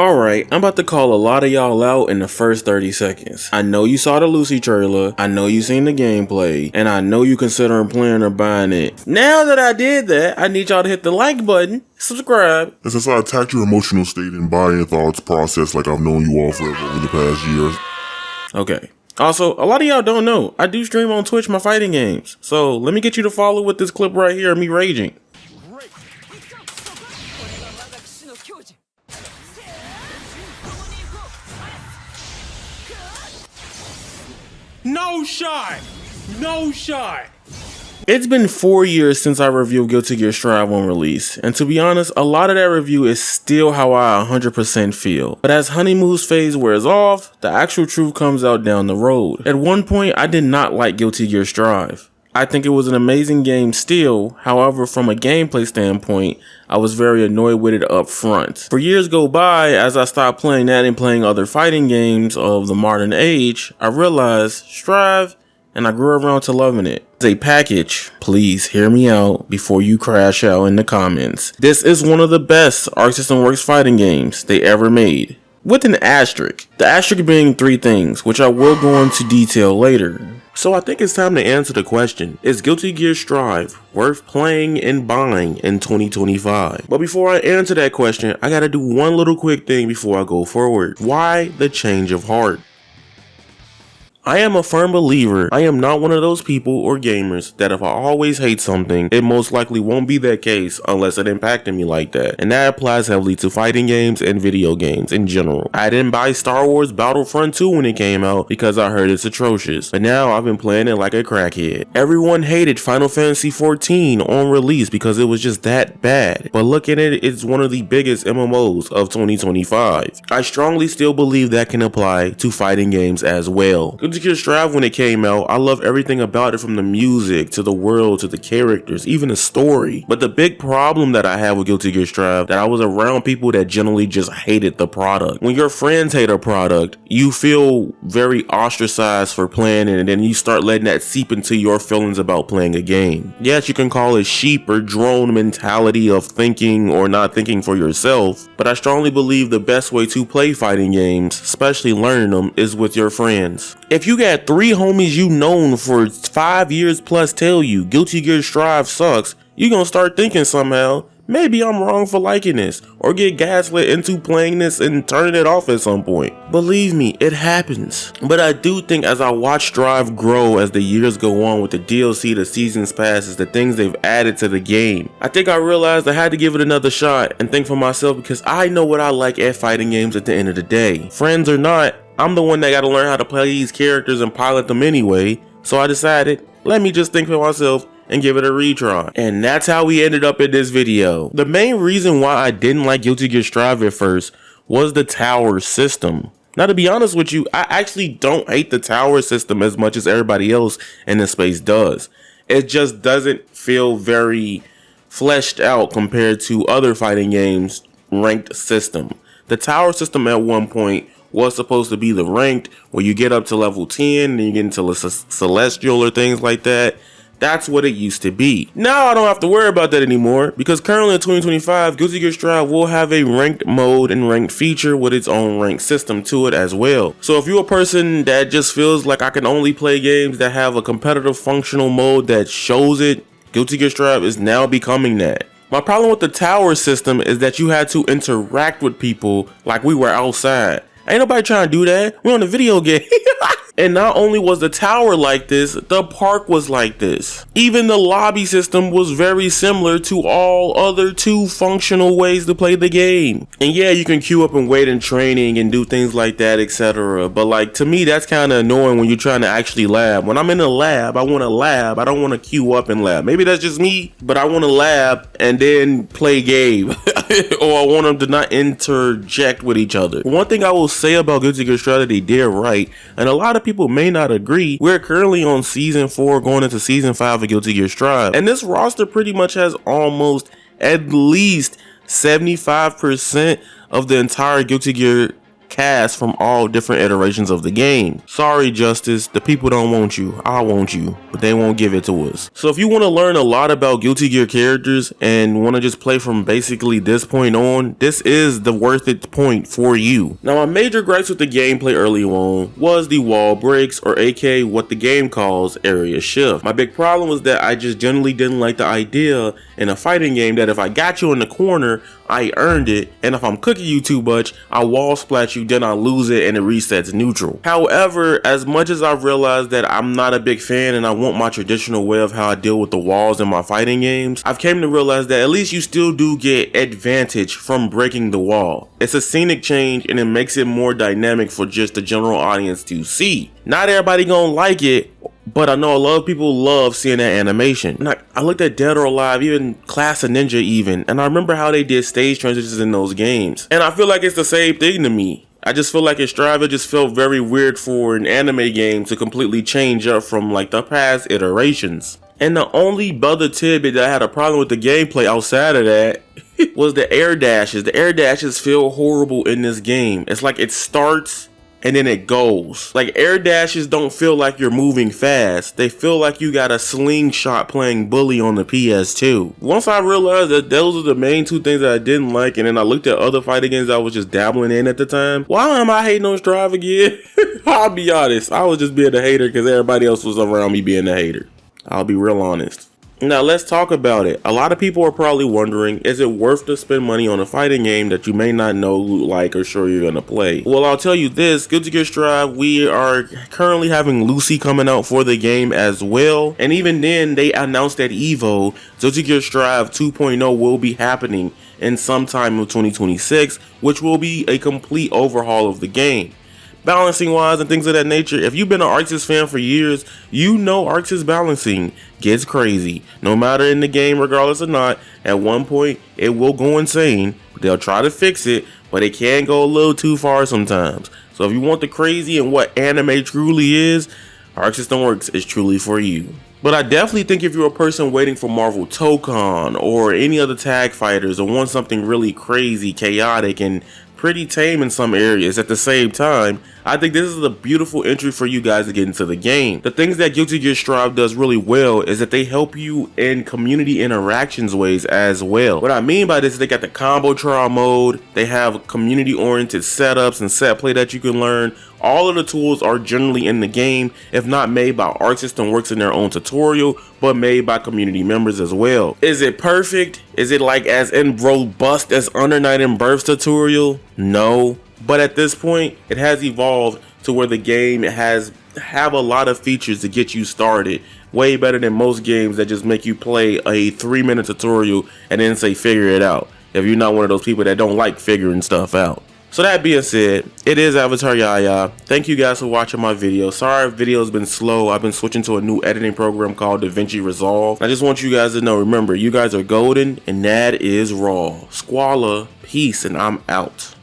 Alright, I'm about to call a lot of y'all out in the first 30 seconds. I know you saw the Lucy trailer, I know you seen the gameplay, and I know you considering playing or buying it. Now that I did that, I need y'all to hit the like button, subscribe. And since I attacked your emotional state and buying thoughts process like I've known you all forever over the past years. Okay. Also, a lot of y'all don't know, I do stream on Twitch my fighting games. So let me get you to follow with this clip right here of me raging. No shot! No shot! It's been 4 years since I reviewed Guilty Gear Strive on release, and to be honest, a lot of that review is still how I 100% feel. But as honeymoon's phase wears off, the actual truth comes out down the road. At one point, I did not like Guilty Gear Strive. I think it was an amazing game still, however from a gameplay standpoint, I was very annoyed with it up front. For years go by, as I stopped playing that and playing other fighting games of the modern age, I realized Strive, and I grew around to loving it. As a package, please hear me out before you crash out in the comments. This is one of the best Arc System Works fighting games they ever made. With an asterisk. The asterisk being 3 things, which I will go into detail later. So I think it's time to answer the question, is Guilty Gear Strive worth playing and buying in 2025? But before I answer that question, I gotta do one little quick thing before I go forward. Why the change of heart? I am a firm believer I am not one of those people or gamers that if I always hate something, it most likely won't be that case unless it impacted me like that. And that applies heavily to fighting games and video games in general. I didn't buy Star Wars Battlefront 2 when it came out because I heard it's atrocious, but now I've been playing it like a crackhead. Everyone hated Final Fantasy 14 on release because it was just that bad, but look at it, it's one of the biggest MMOs of 2025. I strongly still believe that can apply to fighting games as well. Guilty Gear Strive, when it came out, I love everything about it, from the music to the world to the characters, even the story. But the big problem that I have with Guilty Gear Strive, that I was around people that generally just hated the product. When your friends hate a product, you feel very ostracized for playing it, and then you start letting that seep into your feelings about playing a game. Yes, you can call it sheep or drone mentality of thinking or not thinking for yourself, but I strongly believe the best way to play fighting games, especially learning them, is with your friends. If you got 3 homies you known for 5 years plus tell you Guilty Gear Strive sucks, you gonna start thinking somehow, maybe I'm wrong for liking this, or get gaslit into playing this and turning it off at some point. Believe me, it happens. But I do think as I watch Strive grow as the years go on with the DLC, the seasons passes, the things they've added to the game, I think I realized I had to give it another shot and think for myself, because I know what I like at fighting games at the end of the day. Friends or not, I'm the one that got to learn how to play these characters and pilot them anyway, so I decided, let me just think for myself and give it a retry. And that's how we ended up in this video. The main reason why I didn't like Guilty Gear Strive at first was the tower system. Now, to be honest with you, I actually don't hate the tower system as much as everybody else in this space does. It just doesn't feel very fleshed out compared to other fighting games' ranked system. The tower system at one point was supposed to be the ranked, where you get up to level 10 and you get into celestial or things like that. That's what it used to be. Now I don't have to worry about that anymore, because currently in 2025, Guilty Gear Strive will have a ranked mode and ranked feature with its own ranked system to it as well. So if you're a person that just feels like I can only play games that have a competitive functional mode that shows it, Guilty Gear Strive is now becoming that. My problem with the tower system is that you had to interact with people like we were outside. Ain't nobody trying to do that. We're on a video game. And not only was the tower like this, the park was like this. Even the lobby system was very similar to all other 2 functional ways to play the game. And yeah, you can queue up and wait in training and do things like that, etc. But like, to me, that's kind of annoying when you're trying to actually lab. When I'm in a lab, I want to lab. I don't want to queue up and lab. Maybe that's just me, but I want to lab and then play game. Or I want them to not interject with each other. One thing I will say about Guilty Gear Strive that they did right, and a lot of people may not agree, we're currently on season 4 going into season 5 of Guilty Gear Strive, and this roster pretty much has almost at least 75% of the entire Guilty Gear cast from all different iterations of the game. Sorry, Justice, the people don't want you. I want you, but they won't give it to us. So if you want to learn a lot about Guilty Gear characters and want to just play from basically this point on, this is the worth it point for you. Now, my major gripes with the gameplay early on was the wall breaks, or aka what the game calls area shift. My big problem was that I just generally didn't like the idea in a fighting game that if I got you in the corner, I earned it, and if I'm cooking you too much, I wall splat you, then I lose it and it resets neutral. However, as much as I've realized that I'm not a big fan and I want my traditional way of how I deal with the walls in my fighting games, I've came to realize that at least you still do get advantage from breaking the wall. It's a scenic change and it makes it more dynamic for just the general audience to see. Not everybody gonna like it, but I know a lot of people love seeing that animation. And I looked at Dead or Alive, even Class of Ninja even, and I remember how they did stage transitions in those games. And I feel like it's the same thing to me. I just feel like Strive just felt very weird for an anime game to completely change up from like the past iterations. And the only other tidbit that I had a problem with the gameplay outside of that was the air dashes. The air dashes feel horrible in this game. It's like it starts and then it goes. Like, air dashes don't feel like you're moving fast. They feel like you got a slingshot playing bully on the PS2. Once I realized that those are the main two things that I didn't like, and then I looked at other fighting games I was just dabbling in at the time, why am I hating on Strive again? I'll be honest, I was just being a hater because everybody else was around me being a hater. I'll be real honest. Now let's talk about it. A lot of people are probably wondering, is it worth to spend money on a fighting game that you may not know, like, or sure you're gonna play? Well, I'll tell you this, Guilty Gear Strive, we are currently having Lucy coming out for the game as well. And even then, they announced at EVO, Guilty Gear Strive 2.0 will be happening in sometime in 2026, which will be a complete overhaul of the game. Balancing wise and things of that nature, if you've been an Arxis fan for years, you know Arxis balancing gets crazy. No matter in the game, regardless or not, at one point it will go insane. They'll try to fix it, but it can go a little too far sometimes. So if you want the crazy and what anime truly is, Arc System Works is truly for you. But I definitely think if you're a person waiting for Marvel Tokon or any other tag fighters, or want something really crazy, chaotic, and pretty tame in some areas at the same time, I think this is a beautiful entry for you guys to get into the game. The things that Guilty Gear Strive does really well is that they help you in community interactions ways as well. What I mean by this is they got the combo trial mode, they have community oriented setups and set play that you can learn. All of the tools are generally in the game, if not made by Arc System Works in their own tutorial, but made by community members as well. Is it perfect? Is it like as robust as Under Night and Birth's tutorial? No. But at this point, it has evolved to where the game have a lot of features to get you started. Way better than most games that just make you play a 3-minute tutorial and then say figure it out, if you're not one of those people that don't like figuring stuff out. So that being said, it is Avataryaya. Thank you guys for watching my video. Sorry if video's been slow. I've been switching to a new editing program called DaVinci Resolve. I just want you guys to know, remember, you guys are golden and that is raw. Squalor, peace, and I'm out.